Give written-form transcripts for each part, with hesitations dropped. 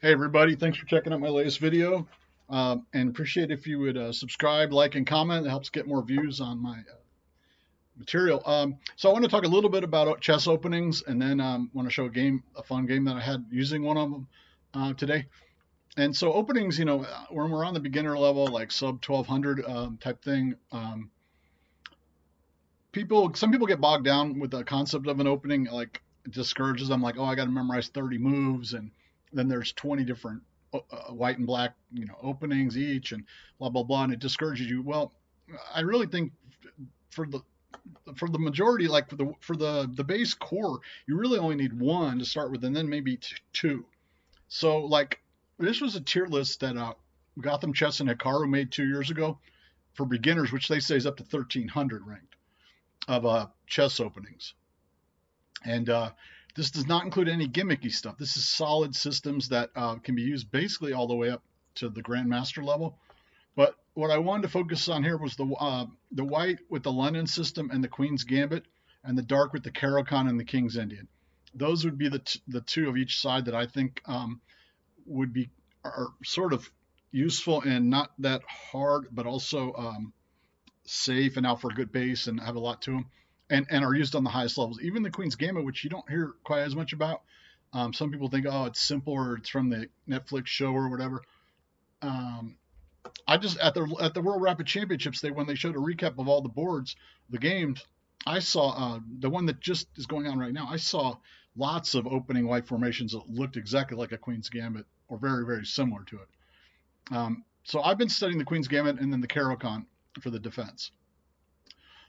Hey everybody, thanks for checking out my latest video. And appreciate if you would subscribe, like, and comment. It helps get more views on my material. So I want to talk a little bit about chess openings, and then want to show a fun game that I had using one of them today. And so openings, when we're on the beginner level, like sub 1200 type thing, some people get bogged down with the concept of an opening, like it discourages them, like, oh, I got to memorize 30 moves, and then there's 20 different white and black, openings each, and blah blah blah, and it discourages you. Well, I really think for the majority, like for the base core, you really only need one to start with, and then maybe two. So like this was a tier list that GothamChess and Hikaru made 2 years ago for beginners, which they say is up to 1300 ranked of chess openings. And this does not include any gimmicky stuff. This is solid systems that can be used basically all the way up to the grandmaster level. But what I wanted to focus on here was the white with the London system and the Queen's Gambit, and the dark with the Caro-Kann and the King's Indian. Those would be the two of each side that I think are sort of useful and not that hard, but also safe and out for a good base and have a lot to them, and are used on the highest levels. Even the Queen's Gambit, which you don't hear quite as much about. Some people think, oh, it's simple, or it's from the Netflix show or whatever. I just at the World Rapid Championships, when they showed a recap of all the boards, the games, I saw the one that just is going on right now. I saw lots of opening white formations that looked exactly like a Queen's Gambit or very, very similar to it. So I've been studying the Queen's Gambit and then the Caro-Kann for the defense.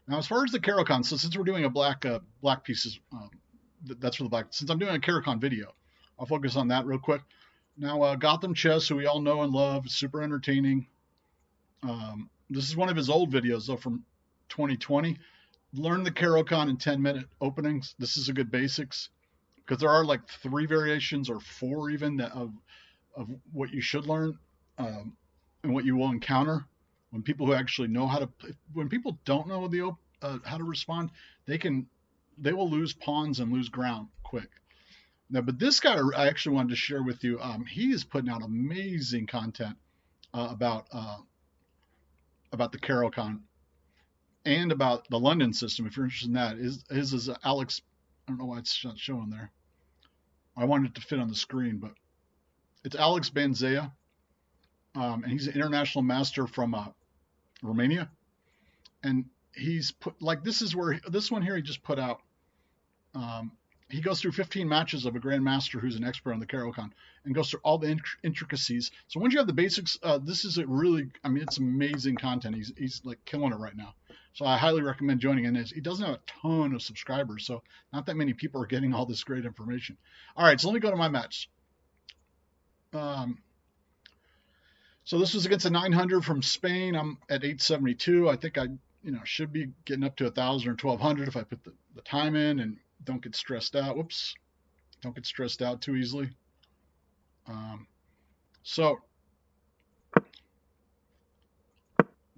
Now, as far as the Caro-Kann, so since we're doing a black pieces, that's for the black. Since I'm doing a Caro-Kann video, I'll focus on that real quick. Now, GothamChess, who we all know and love, super entertaining. This is one of his old videos, though, from 2020. Learn the Caro-Kann in 10-minute openings. This is a good basics, because there are like 3 variations or 4 even of what you should learn, and what you will encounter when people who actually know how to. When people don't know how to respond, they will lose pawns and lose ground quick. Now, but this guy I actually wanted to share with you. He is putting out amazing content about the Caro-Kann and about the London system. If you're interested in that, his is Alex. I don't know why it's not showing there. I wanted it to fit on the screen, but it's Alex Banzea, and he's an international master from Romania, and he's put this one here he just put out. He goes through 15 matches of a grandmaster who's an expert on the Caro-Kann and goes through all the intricacies. So once you have the basics, this is it's amazing content. He's like killing it right now. So I highly recommend joining in. He doesn't have a ton of subscribers, so not that many people are getting all this great information. All right, so let me go to my match. So this was against a 900 from Spain. I'm at 872. I think I should be getting up to 1,000 or 1,200 if I put the time in and don't get stressed out. Whoops. Don't get stressed out too easily. So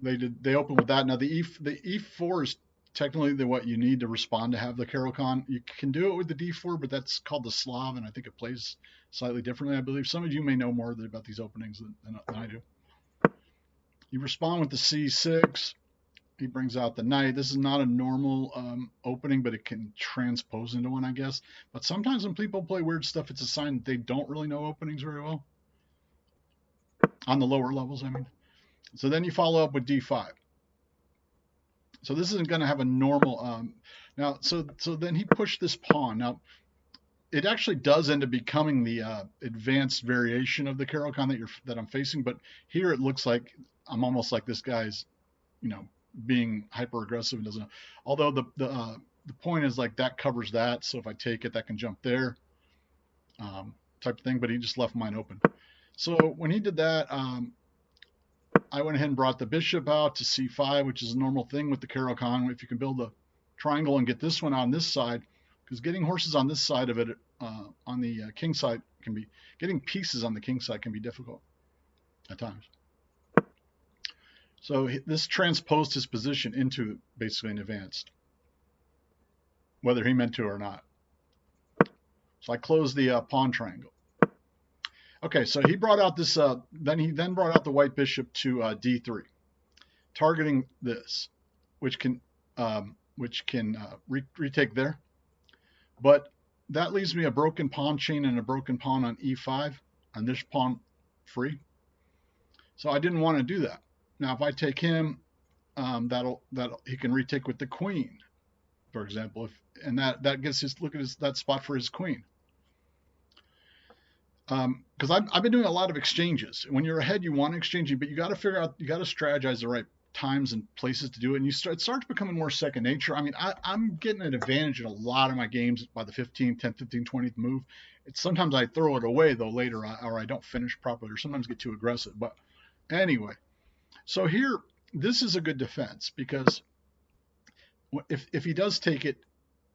they open with that. Now the E4 is technically what you need to respond to have the Caro-Kann. You can do it with the D4, but that's called the Slav, and I think it plays slightly differently, I believe. Some of you may know more about these openings than I do. You respond with the C6. He brings out the knight. This is not a normal opening, but it can transpose into one, I guess. But sometimes when people play weird stuff, it's a sign that they don't really know openings very well. On the lower levels, I mean. So then you follow up with D5. So this isn't going to have a normal. Now, so then he pushed this pawn. Now, it actually does end up becoming the advanced variation of the Caro-Kann that I'm facing. But here it looks like I'm almost like this guy's, being hyper aggressive and doesn't know. Although the point is like that covers that, so if I take it, that can jump there, type of thing. But he just left mine open. So when he did that, I went ahead and brought the bishop out to c5, which is a normal thing with the Caro-Kann. If you can build a triangle and get this one on this side, because getting horses on this side of it, on the king side, getting pieces on the king side can be difficult at times. So this transposed his position into basically an advanced, whether he meant to or not. So I closed the pawn triangle. Okay, so he brought out this. Then brought out the white bishop to d3, targeting this, which can retake there. But that leaves me a broken pawn chain and a broken pawn on e5, and this pawn free. So I didn't want to do that. Now, if I take him, that'll he can retake with the queen, for example, and that gets his look at that spot for his queen. Because I've been doing a lot of exchanges. When you're ahead, you want to exchange, but you got to figure out, you got to strategize the right times and places to do it, and it starts becoming more second nature. I mean, I'm getting an advantage in a lot of my games by the 10, 15, 20th move. Sometimes I throw it away though later, or I don't finish properly, or sometimes get too aggressive. But anyway, so here, this is a good defense because if he does take it,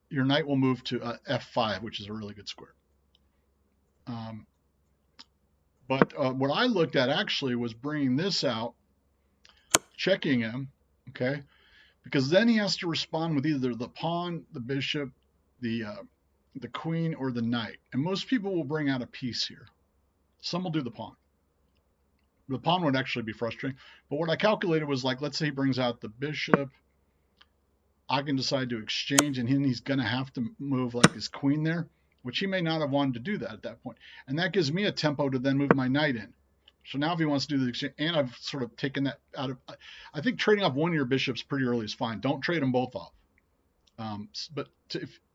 your knight will move to f5, which is a really good square. But what I looked at actually was bringing this out, checking him, okay? Because then he has to respond with either the pawn, the bishop, the queen, or the knight. And most people will bring out a piece here. Some will do the pawn. The pawn would actually be frustrating. But what I calculated was, like, let's say he brings out the bishop. I can decide to exchange, and he's going to have to move like his queen there, which he may not have wanted to do that at that point. And that gives me a tempo to then move my knight in. So now if he wants to do the exchange, and I've sort of taken that out of, I think trading off one of your bishops pretty early is fine. Don't trade them both off. But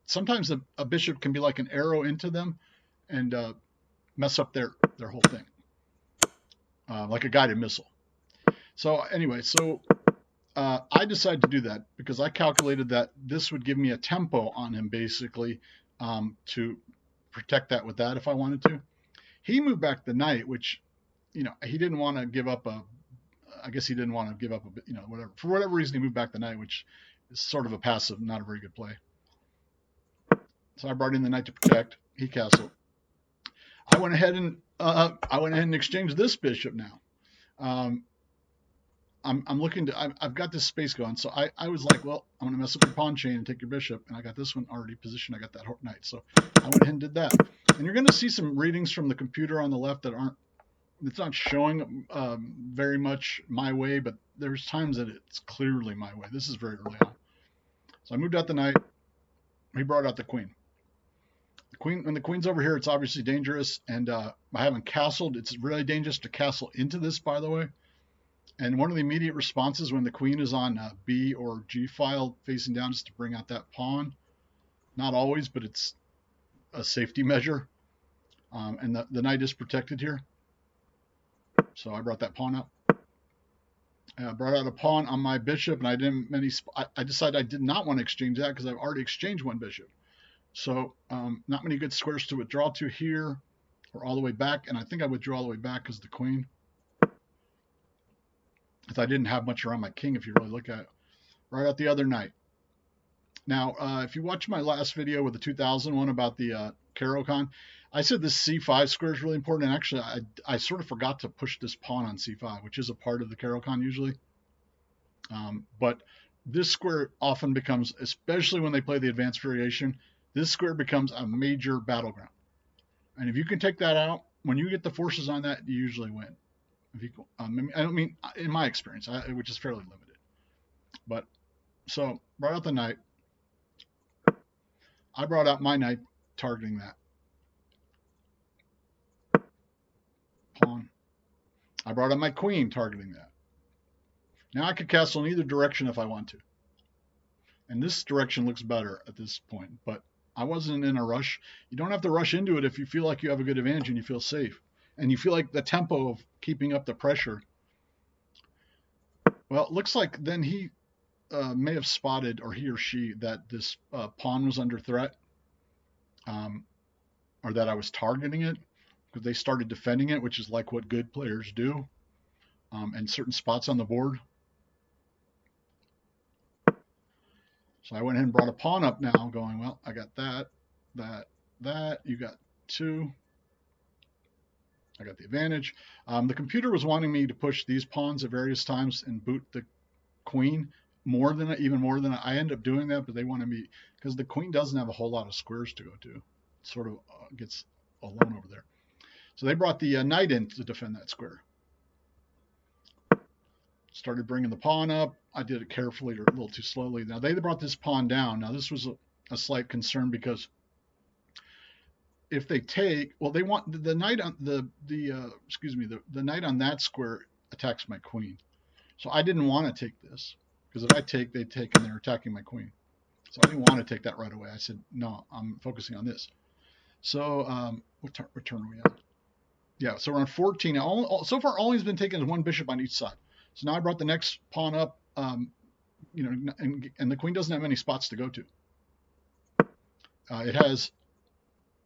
sometimes a bishop can be like an arrow into them and mess up their whole thing, like a guided missile. So anyway, I decided to do that because I calculated that this would give me a tempo on him, basically, to protect that with that if I wanted to. He moved back the knight, which, he didn't want to give up I guess he didn't want to give up whatever. For whatever reason, he moved back the knight, which is sort of a passive, not a very good play. So I brought in the knight to protect. He castled. I went ahead and exchanged this bishop now. I'm looking to, I've got this space going. So I was like, well, I'm going to mess up your pawn chain and take your bishop. And I got this one already positioned. I got that knight. So I went ahead and did that. And you're going to see some readings from the computer on the left that it's not showing very much my way, but there's times that it's clearly my way. This is very early on. So I moved out the knight. He brought out the queen. When the queen's over here, it's obviously dangerous. And I haven't castled. It's really dangerous to castle into this, by the way. And one of the immediate responses when the queen is on B or G file facing down is to bring out that pawn. Not always, but it's a safety measure. And the knight is protected here. So I brought that pawn up. I brought out a pawn on my bishop, and I decided I did not want to exchange that because I've already exchanged one bishop. So not many good squares to withdraw to here or all the way back. And I think I withdrew all the way back because of the queen. Because I didn't have much around my king, if you really look at it. Right out the other knight. Now, if you watch my last video with the 2000 one about the Caro-Kann, I said this c5 square is really important. And actually, I sort of forgot to push this pawn on c5, which is a part of the Caro-Kann usually. But this square often becomes, especially when they play the advanced variation, this square becomes a major battleground. And if you can take that out, when you get the forces on that, you usually win. I don't mean in my experience, which is fairly limited. But so brought out the knight. I brought out my knight targeting that pawn. I brought out my queen targeting that. Now I could castle in either direction if I want to. And this direction looks better at this point, but I wasn't in a rush. You don't have to rush into it if you feel like you have a good advantage and you feel safe. And you feel like the tempo of keeping up the pressure. Well, it looks like then he may have spotted, or he or she, that this pawn was under threat, or that I was targeting it, because they started defending it, which is like what good players do, and certain spots on the board. So I went ahead and brought a pawn up now, going, well, I got that, you got two. I got the advantage. The computer was wanting me to push these pawns at various times and boot the queen even more than I end up doing that, but they wanted me, because the queen doesn't have a whole lot of squares to go to. It sort of gets alone over there. So they brought the knight in to defend that square. Started bringing the pawn up. I did it carefully or a little too slowly. Now they brought this pawn down. Now this was a slight concern because if they take, well, they want the knight on the knight on that square attacks my queen. So I didn't want to take this because if I take, they take and they're attacking my queen. So I didn't want to take that right away. I said, no, I'm focusing on this. So what turn are we on? Yeah, so we're on 14. So far, all he's been taking is one bishop on each side. So now I brought the next pawn up, and the queen doesn't have many spots to go to. It has,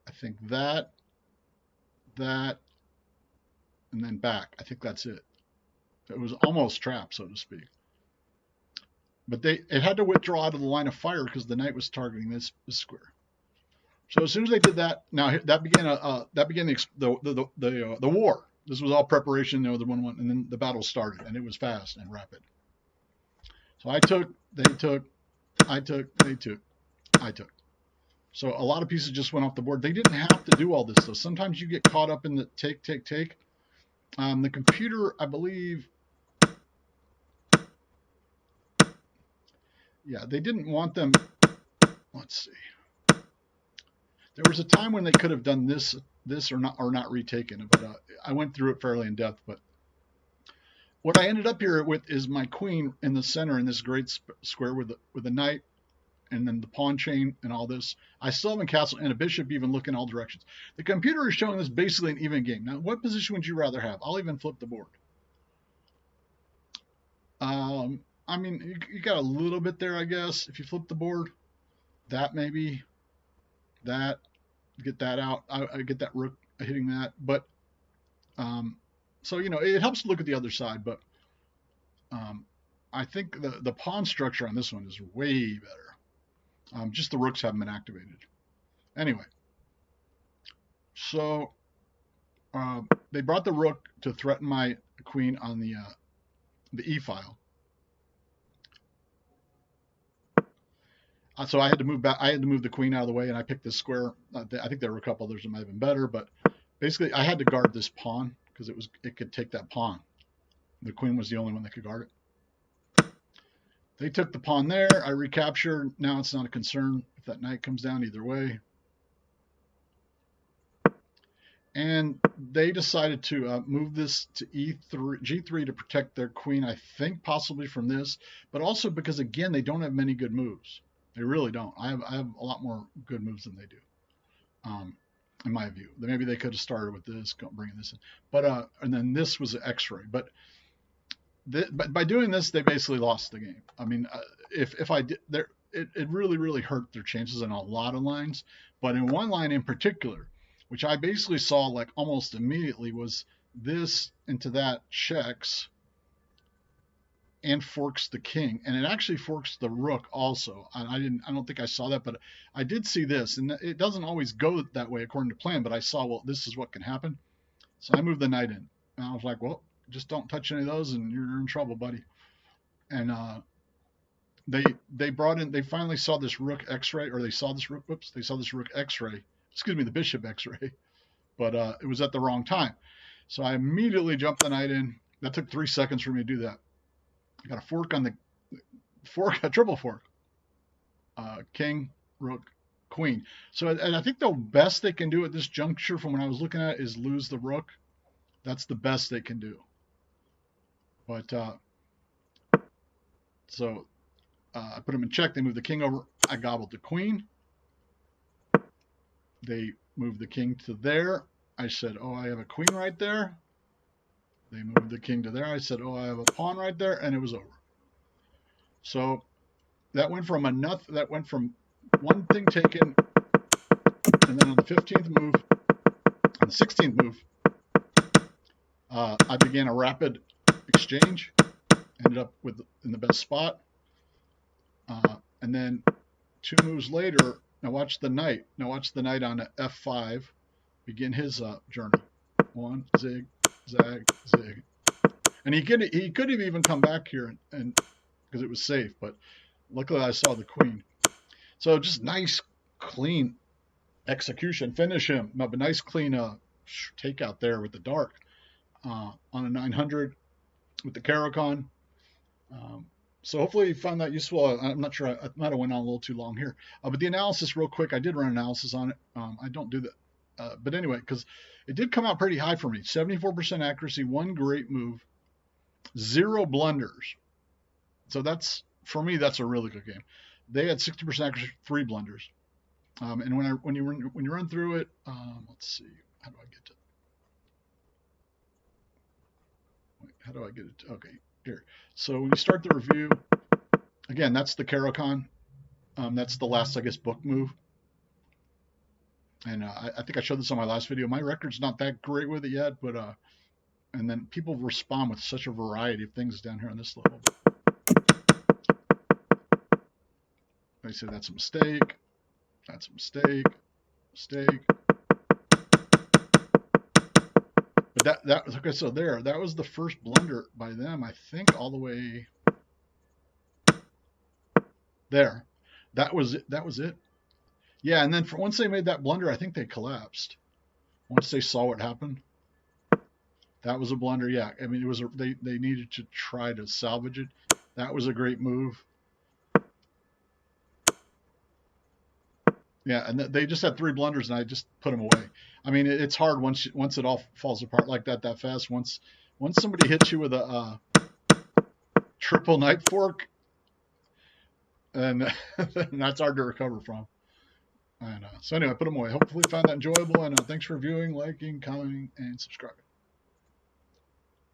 I think, that, and then back. I think that's it. It was almost trapped, so to speak. But it had to withdraw out of the line of fire because the knight was targeting this square. So as soon as they did that, now that began the war. This was all preparation, the 1-1, and then the battle started, and it was fast and rapid. So I took, they took, I took, they took, I took. So a lot of pieces just went off the board. They didn't have to do all this, though. Sometimes you get caught up in the take. The computer, I believe, yeah, they didn't want them. Let's see. There was a time when they could have done this or not retaken it, but I went through it fairly in depth. But what I ended up here with is my queen in the center in this great square with the knight, and then the pawn chain and all this. I still have a castle and a bishop even looking all directions. The computer is showing this basically an even game. Now, what position would you rather have? I'll even flip the board. I mean, you got a little bit there, I guess. If you flip the board, that maybe, that, get that out. I get that rook hitting that. But, so, it helps to look at the other side. But I think the pawn structure on this one is way better. Just the rooks haven't been activated. Anyway, so they brought the rook to threaten my queen on the E file. So I had to move back. I had to move the queen out of the way, and I picked this square. I think there were a couple others that might have been better, but basically I had to guard this pawn because it could take that pawn. The queen was the only one that could guard it. They took the pawn there. I recaptured. Now it's not a concern if that knight comes down either way. And they decided to move this to G3 to protect their queen, I think possibly from this, but also because, again, they don't have many good moves. They really don't. I have a lot more good moves than they do, in my view. Maybe they could have started with this, bringing this in. But and then this was an X-ray. But by doing this, they basically lost the game. I mean, if I did, it really hurt their chances in a lot of lines. But in one line in particular, which I basically saw like almost immediately, was this into that checks and forks the king, and it actually forks the rook also. I don't think I saw that, but I did see this, and it doesn't always go that way according to plan, but I saw, well, this is what can happen. So I moved the knight in, and I was like, well, just don't touch any of those and you're in trouble, buddy. And they finally saw this rook X-ray, or they saw this rook, they saw this rook X-ray, excuse me, the bishop X-ray, but it was at the wrong time. So I immediately jumped the knight in. That took 3 seconds for me to do that. I got a fork on the fork, a triple fork. King, rook, queen. So, and I think the best they can do at this juncture from when I was looking at it is lose the rook. That's the best they can do. But, so I put them in check. They moved the king over. I gobbled the queen. They moved the king to there. I said, oh, I have a queen right there. They moved the king to there. I said, oh, I have a pawn right there, and it was over. So that went from one thing taken, and then on the 15th move, on the 16th move, I began a rapid exchange. Ended up in the best spot, and then 2 moves later. Now watch the knight. Now watch the knight on F5 begin his journey. 1 zig. Zag, zig, and he could have even come back here and because it was safe, but luckily I saw the queen. So just nice, clean execution. Finish him. No, but nice, clean takeout there with the dark on a 900 with the Caro-Kann. So hopefully you found that useful. I'm not sure. I might have went on a little too long here. But the analysis real quick, I did run analysis on it. I don't do that. But anyway, because it did come out pretty high for me. 74% accuracy, one great move, 0 blunders. So that's, for me, that's a really good game. They had 60% accuracy, 3 blunders. And when you run through it, let's see, how do I get to? Wait, how do I get it? Okay, here. So when you start the review, again, that's the Caro-Kann. That's the last, I guess, book move. And I think I showed this on my last video. My record's not that great with it yet, but and then people respond with such a variety of things down here on this level. They say that's a mistake. That's a mistake. Mistake. But that was okay. So that was the first blunder by them. I think all the way there. That was it. That was it. Yeah, and then once they made that blunder, I think they collapsed. Once they saw what happened, that was a blunder. Yeah, I mean, it was they needed to try to salvage it. That was a great move. Yeah, and they just had 3 blunders, and I just put them away. I mean, it's hard once it all falls apart like that fast. Once somebody hits you with a triple knight fork, and that's hard to recover from. And so anyway, I put them away. Hopefully you found that enjoyable, and thanks for viewing, liking, commenting, and subscribing.